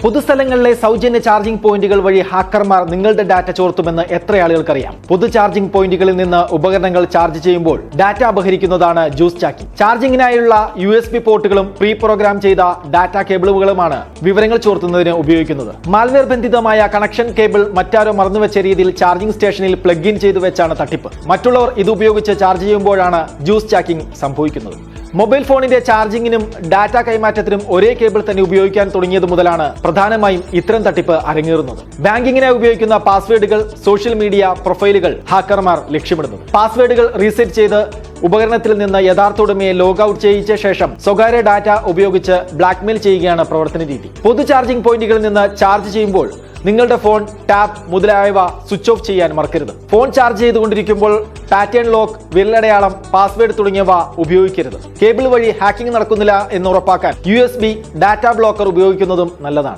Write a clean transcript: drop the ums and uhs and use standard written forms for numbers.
പൊതുസ്ഥലങ്ങളിലെ സൗജന്യ ചാർജിംഗ് പോയിന്റുകൾ വഴി ഹാക്കർമാർ നിങ്ങളുടെ ഡാറ്റ ചോർത്തുമെന്ന് എത്ര ആളുകൾക്കറിയാം? പൊതു ചാർജിംഗ് പോയിന്റുകളിൽ നിന്ന് ഉപകരണങ്ങൾ ചാർജ് ചെയ്യുമ്പോൾ ഡാറ്റ അപഹരിക്കുന്നതാണ് ജ്യൂസ് ജാക്കിംഗ്. ചാർജിംഗിനായുള്ള USB പോർട്ടുകളും പ്രീ പ്രോഗ്രാം ചെയ്ത ഡാറ്റ കേബിളുകളുമാണ് വിവരങ്ങൾ ചോർത്തുന്നതിന് ഉപയോഗിക്കുന്നത്. മാൽവെയർ ബന്ധിതമായ കണക്ഷൻ കേബിൾ മറ്റാരോ മറന്നുവെച്ച രീതിയിൽ ചാർജിംഗ് സ്റ്റേഷനിൽ പ്ലഗ് ഇൻ ചെയ്തു വെച്ചാണ് തട്ടിപ്പ്. മറ്റുള്ളവർ ഇത് ഉപയോഗിച്ച് ചാർജ് ചെയ്യുമ്പോഴാണ് ജ്യൂസ് ജാക്കിംഗ് സംഭവിക്കുന്നത്. മൊബൈൽ ഫോണിന്റെ ചാർജിങ്ങിനും ഡാറ്റ കൈമാറ്റത്തിനും ഒരേ കേബിൾ തന്നെ ഉപയോഗിക്കാൻ തുടങ്ങിയത് മുതലാണ് പ്രധാനമായും ഇത്തരം തട്ടിപ്പ് അരങ്ങേറുന്നത്. ബാങ്കിങ്ങിനായി ഉപയോഗിക്കുന്ന പാസ്വേഡുകൾ, സോഷ്യൽ മീഡിയ പ്രൊഫൈലുകൾ ഹാക്കർമാർ ലക്ഷ്യമിടുന്നത്. പാസ്വേഡുകൾ റീസെറ്റ് ചെയ്ത് ഉപകരണത്തിൽ നിന്ന് യഥാർത്ഥ ഉടമയെ ലോഗ് ഔട്ട് ചെയ്യിച്ച ശേഷം സ്വകാര്യ ഡാറ്റ ഉപയോഗിച്ച് ബ്ലാക്ക്മെയിൽ ചെയ്യുകയാണ് പ്രവർത്തന രീതി. പൊതു ചാർജിംഗ് പോയിന്റുകളിൽ നിന്ന് ചാർജ് ചെയ്യുമ്പോൾ നിങ്ങളുടെ ഫോൺ, ടാപ്പ് മുതലായവ സ്വിച്ച് ഓഫ് ചെയ്യാൻ മറക്കരുത്. ഫോൺ ചാർജ് ചെയ്തുകൊണ്ടിരിക്കുമ്പോൾ പാറ്റേൺ ലോക്ക്, വിരലടയാളം, പാസ്വേഡ് തുടങ്ങിയവ ഉപയോഗിക്കരുത്. കേബിൾ വഴി ഹാക്കിംഗ് നടക്കുന്നില്ല എന്ന് ഉറപ്പാക്കാൻ USB ഡാറ്റ ബ്ലോക്കർ ഉപയോഗിക്കുന്നതും നല്ലതാണ്.